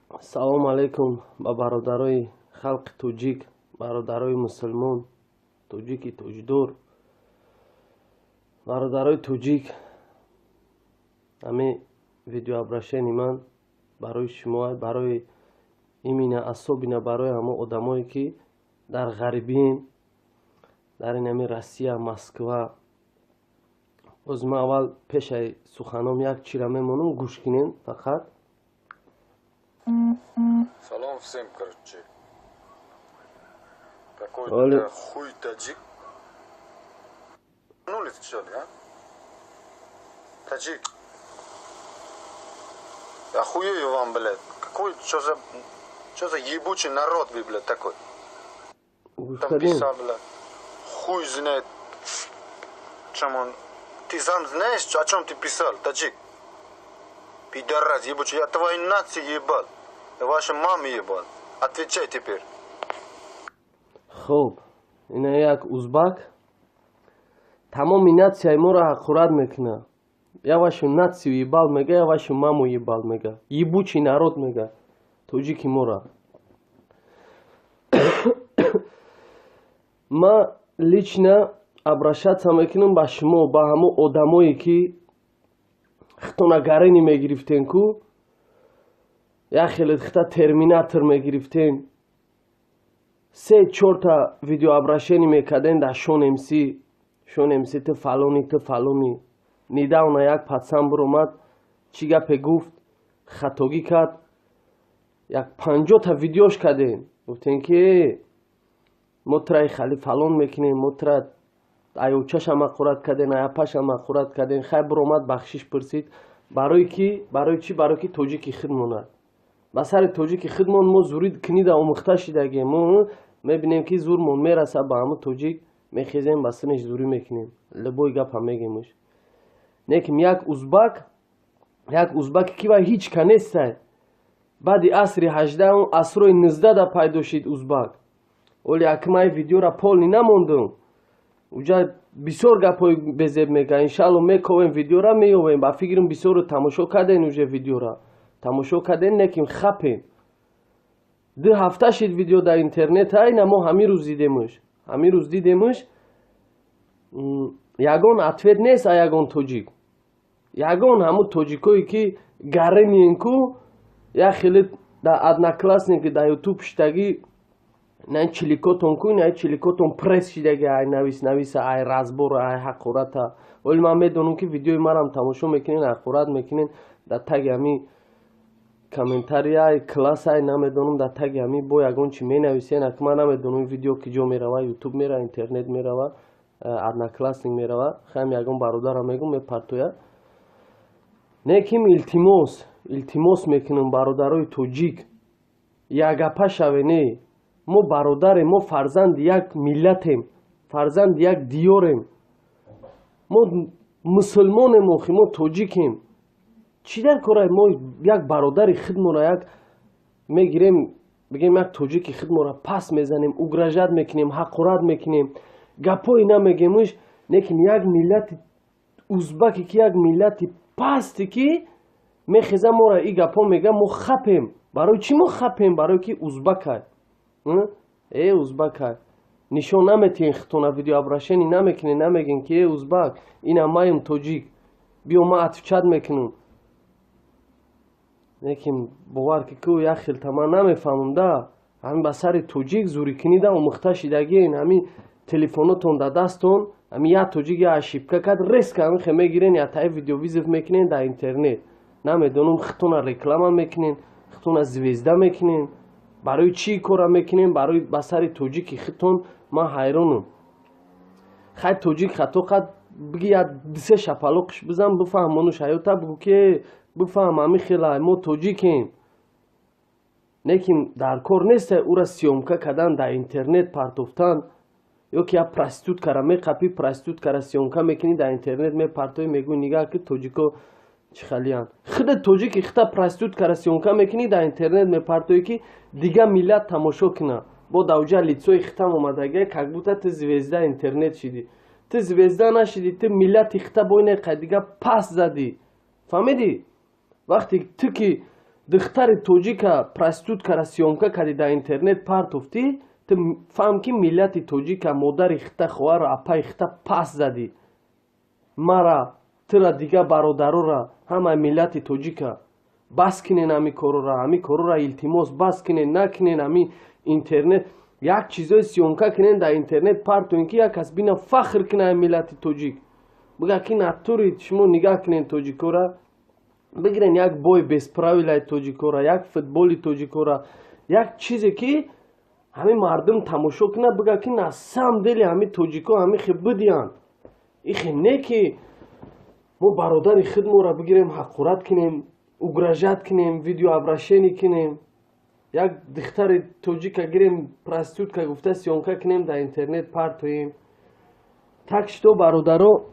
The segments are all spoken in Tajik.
Салому алейкум ба бародарои халқи тоҷик, бародарои мусулмон, тоҷики тоҷдор, бародарои тоҷик. ҳамин видеообрашени ман барои шумо, барои имина асобина, барои ҳамо одамое ки дар ғарбиен, дар ин ҳамин Россия, Москва. боз ман аввал пешаи суханом як чира мемонам, гӯш кинен фақат. Салом всем, короче. Какой-то хуй таджик. Ну, ли что ли, а? Таджик. Я хуею вам, блядь. Какой, что за ебучий народ вы, блядь, такой? Там писал, блядь. Хуй знает, чем он. Ты сам знаешь, о чем ты писал, таджик? Пидорас ебучий, я твоей нации ебал. Я вашей маме ебал. Отвечай теперь. Хуб, ина як узбак тамоми натсияи моро ҳақурат мекуна. Я вашу нацию ебал мега, я вашу маму ебал мега. Ебучий народ мега. Тоҷики мора. Ма лично обращаться мекунам ба шумо, ба ҳамо одамое ки хитонагарини мегирифтен ку, як хеле хита терминатор мегирифтен. 3-4 та видеообращение мекарден дар шон МС ту фалони. Недавно як пацан биромад, чӣ гапе гуфт, хатогӣ кард. Як 50 та видеош кардем. Гуфтем ки мо траи хали фалон мекунем, мо тра аёчашам ақурат кардем, аяпашам ақурат кардем. Хай биромад бахшиш пурсид. Барои ки, барои чӣ? Барои ки тоҷики худ монад. ба сари тоҷики худмон мо зури книда омӯхта шидагем. Мо мебинем ки зурмон мераса ба ҳамун тоҷик, мехезем ба синиш зурӣ мекунем. Любой гапа мегемуш. Неким як узбаки ки ва ҳеч ка нестай. Баъди асри 18 асрои 19 да пайдо шид узбак. Оли акмаи видеора полни намондум. Уҷа бисёр гапои безеб мега. Иншалло мековем видеора меёвем. Ба фикрим бисёро тамошо кардем уже видеора. тамошо кардем, неким хапем. 2 ҳафта шид видео дар интернет, айна мо ҳамин рӯз дидемуш. Ягон ответ нест, а ягон тоҷик. Ягон ҳамун тоҷикое ки гаремиен ку, як хеле дар одноклассники дар ютуб шидаги, ин чиликотон ку, ин чиликотон пресс шидаги, ай нависа, ай разбора, ай ҳақурата. Оли ман медонам ки видеои марам тамошо мекунен, ҳақурат мекунен, дар таги ҳамин комментария класса намедонам, дар таги ҳамин бо ягон чи менависен. Ак ман намедонам видео ки ҷо мерава, ютуб мера, интернет мерава, одноклассник мерава. Хаем ягон бародарам мегум мепартояд. Неким илтимос мекунам бародарои тоҷик. Як гапа шавене. Мо бародарем, мо фарзанди як миллатем, фарзанди як диёрем. Мо мусулмонем, охи мо тоҷикем. чӣ дар кора мо як бародари худмонро як мегирем, бигем як тоҷики худмонро пас мезанем, угражат мекунем, ҳақурат мекунем, гапои намегемуш. Лекин як миллати узбаки ки як миллати пасти ки мехеза мора и гапо мега, мо хапем. Барои чӣ мо хапем? Барои ки узбакай. Узбакай. нишон наметиҳен хитона видеообрашени намекунен, намеген ки узбак, ина маем тоҷик. биё ма атвчат мекунам. Лекин бовар ки ку як хелта ман намефаҳмам да. ҳамин ба сари тоҷик зури книда омӯхта шидагиен. ҳамин телефонотон да дастон, ҳамин як тоҷик я ошибка кард, резка ҳамин хе мегирен, ятаи видеовизов мекунен дар интернет. намедонам хитона реклама мекунен, хитона звезда мекунен. барои чӣ кора мекунен? Барои ба сари тоҷики хитон ман ҳайронам. хай тоҷик хато кард, биги як 2-3 шапалоқиш бизан, бифаҳмонуш ҳаёта, бигӯ ки бифаҳм ҳамин хела мо тоҷикем. Лекин дар кор нестай ура сиёмка кардан, дар интернет партофтан. ё ки як проституткара меқапӣ, проституткара сиёмка мекунӣ, дар интернет мепартоӣ, мегӯӣ нигаҳ ки тоҷико чӣ халиянд. худат тоҷики хита проституткара сиёмка мекунӣ, дар интернет мепартоӣ ки дига миллат тамошо куна. бо давҷа лицои хитам омадагия, как будто ты звезда интернет шиди. Ты звезда нашиди, ты миллати хита бо ина қадига пас зади. фаҳмидӣ? вақте ту ки духтари тоҷика проституткара сёмка карди дар интернет партофтӣ, ту фаҳм ки миллати тоҷика модари хита хоҳару апаи хита пас задӣ. Мара, тура дига бародарора, ҳамаи миллати тоҷика бас кинен ҳами корора илтимос бас кинен, накинен ҳами интернет як чизои сёмка кинен дар интернет партоен ки як кас бина фахр кина ҳами миллати тоҷик. Бига ки натури шумо нигаҳ кинен тоҷикора, бигирен як бой бесправилаи тоҷикора, як футболи тоҷикора, як чизе ки ҳами мардум тамошо кина, бига ки на самом деле ҳами тоҷико ҳами хе бидиянд. ихе не ки мо бародари худмора бигирем ҳақорат кинем, угражат кинем, видеообращение кинем, як духтари тоҷика гирем проститутка гуфта сёмка кинем дар интернет партоем. Так что бародаро,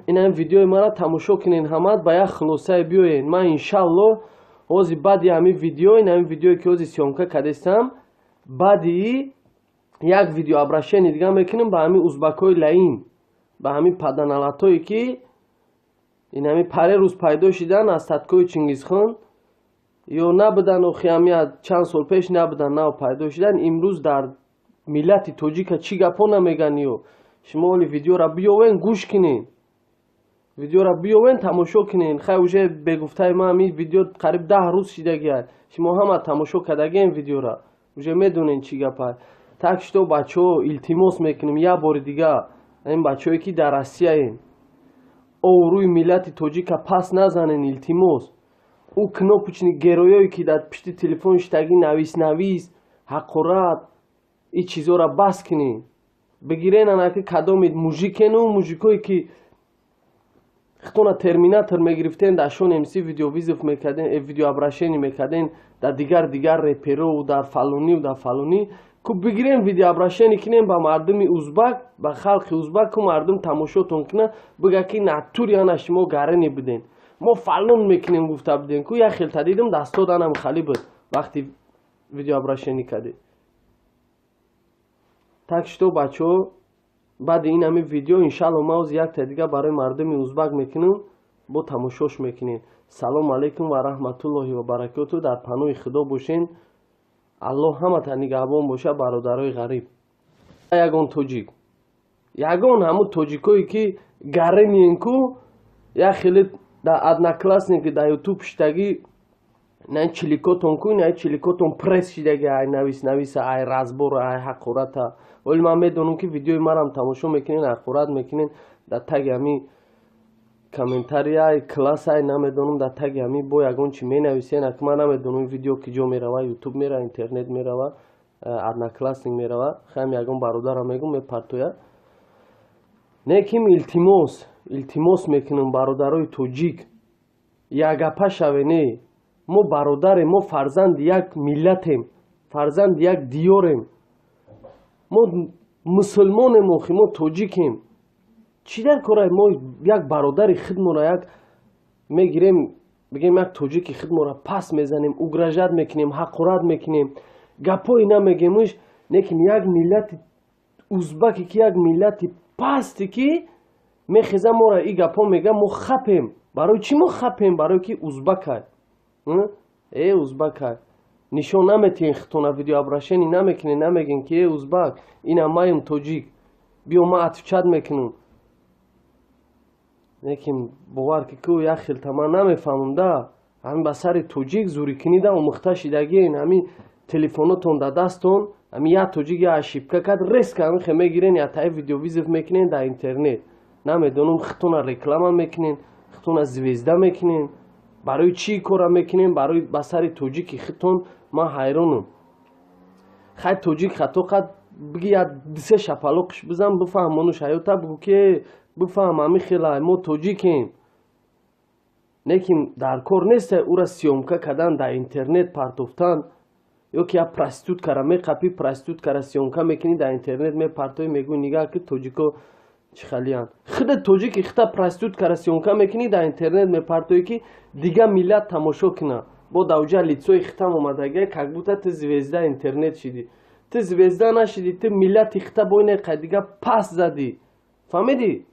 инаи видеои мара тамошо кинен, ҳамаат ба як хулосае биёен. Ман иншаллоҳ ҳози баъди ҳамин видео, ин видеое ки ҳози сёмка кардастам, баъди як видеообращение дига мекунем ба ҳамин узбакҳои лаин, ба ҳамин паданалатое ки ин ҳамин паре рӯз пайдо шидан аз садкои Чингизхон, ё набудан охи ҳами аз чанд сол пеш набудан, нав пайдо шидан, имрӯз дар миллати тоҷика чӣ гапҳо намегӯянд. ё шумо оли видеора биёвен, гӯш кинен, видеора биёвен, тамошо кинен. Хай уже бегуфтаи ман ҳамин видео қариб 10 рӯз шидагиад, шумо ҳама тамошо кардагиен видеора, уже медонен чӣ гап аст. Так что бачаҳо илтимос мекунем як бори дига, ин бачаҳое ки дар Россияен, овруи миллати тоҷика пас назанен, илтимос. У кнопочни героёе ки дар пишти телефон шитаги навис ҳақорат, ин чизора бас кинен. Бигирен анаки кадомит мужикену мужикое ки хитона терминатор мегирифтен дар шон МС видеовизов мекарден, видеообращение мекарден дар дигар реперову дар фалонӣ, ку бигирен видеообращение кинен ба мардуми узбак, ба халқи узбак, ку мардум тамошотон кина, бига ки натури ана шумо гарани буден, мо фалон мекунем гуфта буден, ку як хелта дидим дастоданам хали буд вақти видеообращение кардем. Так что бачаҳо, баъди ин ҳамин видео иншаллоҳ ма оз якта дига барои мардуми узбак мекунем, бо тамошош мекунем. Салому алайкум ва раҳматуллоҳи ва баракату. Дар паноҳи худо бошен. аллоҳ ҳамата нигаҳбон боша, бародарои ғариб. Ягон тоҷик, ягон ҳамун тоҷикое ки гарениен ку як хеле дар одноклассники дар ютуб шитаги ин чиликотон ку, ин чиликотон пресс шидаги ай нависа, ай разбора, ай ҳақората. Оли ман медонам ки видеои марам тамошо мекунен, ҳақорат мекунен, дар таги ҳами комментария классай намедонам, дар таги ҳами бо ягон чи менависен, ак ман намедонам видео ки ҷо мерава, ютуб мерава, интернет мерава, одноклассник мерава. Хаям ягон бародарам мегум мепартояд. Неким илтимос мекунам бародарои тоҷик, якгапа шавене. Мо бародарем, мо фарзанди як миллатем, фарзанди як диёрем. Мо мусулмонем, охи мо тоҷикем. Чӣ дар кораем? Мо як бародари худмора як мегирем, бигем як тоҷики худмора пас мезанем, угражат мекунем, ҳақорат мекунем, гапҳои намегемуш. Лекин як миллати узбаке ки як миллати пасти ки мехеза мора и гапҳо мега, мо хапем. Барои чӣ мо хапем? Барое ки узбакай. Узбакай. Нишон наметиҳен хитона, видеообращение намекунен, намеген ки узбак, ина маем тоҷик, биё ма атвчат мекунам. Лекин бовар ки ку як хелта ман намефаҳмам да, ҳамин ба сари тоҷик зӯрикунида омӯхта шидагиен, ҳамин телефонотон да дастон, ҳамин як тоҷик я ошибка кард, резка ҳамин хе мегирен, ятаи видеовизов мекунен дар интернет. Намедонам хитона реклама мекунен, хитона звезда мекунен. Барои чӣ кора мекунем? Барои ба сари тоҷики хитон ман ҳайронам. Хай тоҷик хато қад биги як дисе шапалоқиш бизан, бифаҳм мону шаёта бигӯ ки бифаҳм ҳамин хелай мо тоҷикем. Лекин дар кор нест ура сёмка кардан дар интернет партофтан, ё ки як проституткара меқапӣ, проституткара сёмка мекунӣ дар интернет мепартоӣ, мегӯй нигаҳ ки тоҷико чӣ халиянд. Худи тоҷики хита проституткара сёмка мекунӣ дар интернет мепартоӣ ки дига миллат тамошо кина. Бо давҷа лицои хитам омадагия, как будто ту звезда интернет шидӣ. Ту звезда нашидӣ, ту миллати хита бо ине қайдига пас задӣ. Фаҳмидӣ?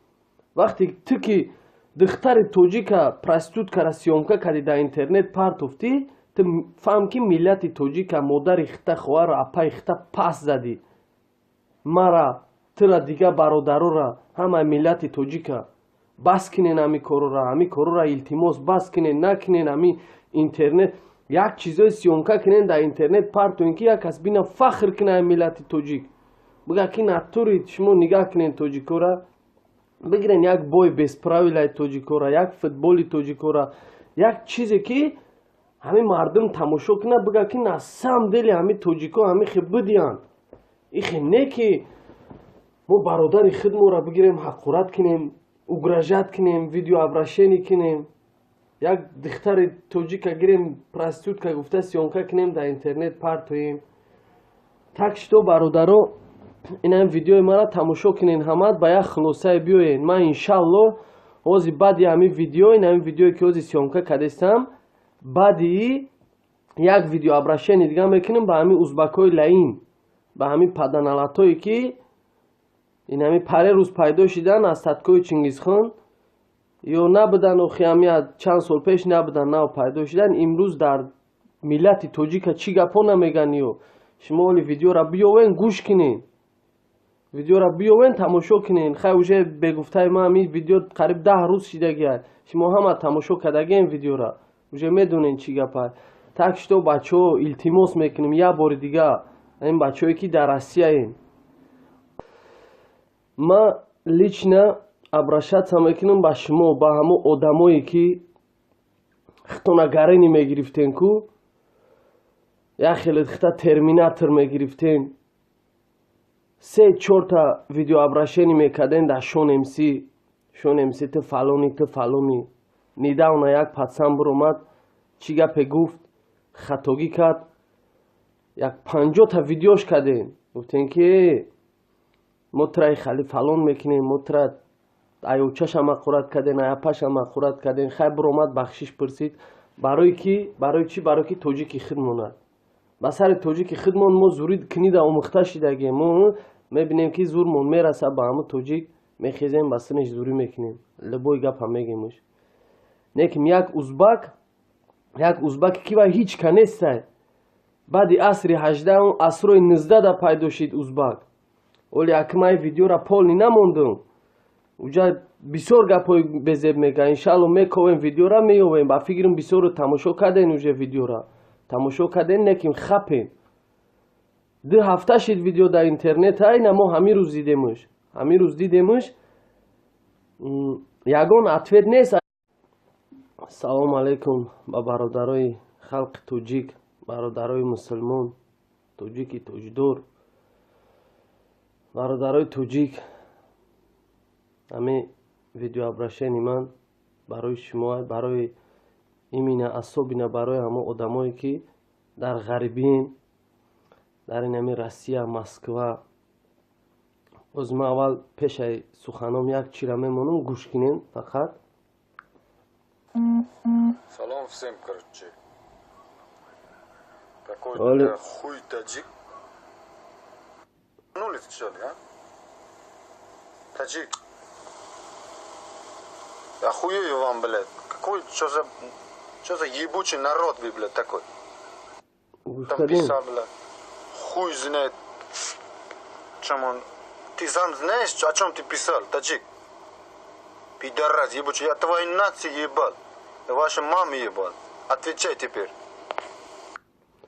Вақти ту ки духтари тоҷика проституткара сёмка карди дар интернет партофтӣ, ты фаҳм ки миллати тоҷика модари хита хоҳар апаи хита пас задӣ мара тыра дига бародарора ҳама миллати тоҷика бас кинен ҳами корора илтимос бас кинен накинен ҳами интернет як чизои сиёмка кинен дар интернет партоен ки як кас бина фахр кина миллати тоҷик бига ки натурид шумо нигаҳ кинен тоҷикора бигирен як бой бесправилаи тоҷикора як футболи тоҷикора як чизе ки ҳами мардум тамошо кина бига ки на самом деле ҳами тоҷико ҳами хе бидиянд ихе не ки мо бародари худмора бигирем ҳақорат кинем угражат кинем видеообращение кинем як духтари тоҷика гирем проститутка гуфта сиёмка кинем дар интернет партоем так что бародаро инам видеои мара тамошо кинен ҳамат ба як хулосае биёен ман иншаллоҳ ҳози баъди ҳамин видео инам видеое ки ҳози сиёмка кардестам баъди як видеообращение дига мекунем ба ҳамин узбакҳои лаин ба ҳамин паданалатое ки ин ҳами паре рӯз пайдо шидан аз садкои Чингизхон ё набудан охи ҳами аз чанд сол пеш набудан нав пайдо шидан имрӯз дар миллати тоҷика чӣ гапҳо намеган ё шумо оли видеора биёвен гӯш кинен видеора биёвен тамошо кинен хай уже бегуфтаи ман ҳамин видео қариб 10 рӯз шидагиад шумо ҳама тамошо кардагиен видеора уже медонен чӣ гапа так что бачаҳо илтимос мекунем як бори дига ин бачаҳое ки дар Россияен ман лично обращаться мекунам ба шумо ба ҳамо одамое ки хитонагаринӣ мегирифтен ку як хеле хита терминатор мегирифтен 3-4 та видеообращение мекарден дар шон мс ту фалони недавно як пацан биромад чӣ гапе гуфт хатогӣ кард як 50 та видеош карден гуфтен ки мо траи хали фалон мекунем мо тра аёчашам ақурат карден аяпашам ақурат карден хай биромад бахшиш пурсид барои чӣ барои ки тоҷики худ монад ба сари тоҷики худмон мо зури книда омӯхта шидагем мо мебинем ки зурмон мераса ба ҳамун тоҷик мехезем ба синиш зурӣ мекунем любой гапа мегем неким як узбаке ки ва ҳеч ка нестай баъди асри 18 асрои 19 да пайдо шид узбак оли акмаи видеора полни намондум уҷа бисёр гапҳои безеб мега иншалло мековем видеора меёвем ба фикрим бисёро тамошо карден уже видеора тамошо карден неким хапем 2 ҳафта шид видео дар интернет айна мо ҳамин рӯз дидемш ягон ответ нест. Салому алейкум ба бародарои халқи тоҷик бародарои мусулмон тоҷики тоҷдор бародарои тоҷик ҳамин видеообращени ман барои шумо барои имина асобина барои ҳамо одамое ки дар ғарибиен дар ин ҳамин Россия Москва боз ман аввал пешаи суханом як чира мемонам гӯш кинен фақат. Салом всем, короче. Какой-то хуй таджик. Ну ли что ли, а? Таджик. Я хуею вам, блядь. Какой, что за ебучий народ вы, блядь, такой? Там писал, блядь. Хуй знает, чем он. Ты сам знаешь, о чем ты писал, таджик? Пидорас ебучий, я твоей нации ебал. Я вашей маме ебал. Отвечай теперь.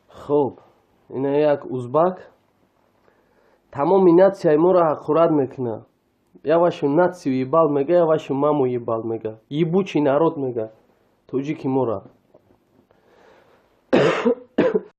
Хоб, ина як узбак тамоми натсияи моро ҳақурат мекуна. Я вашу нацию ебал мега, я вашу маму ебал мега. Ебучий народ мега. Тоҷики мора.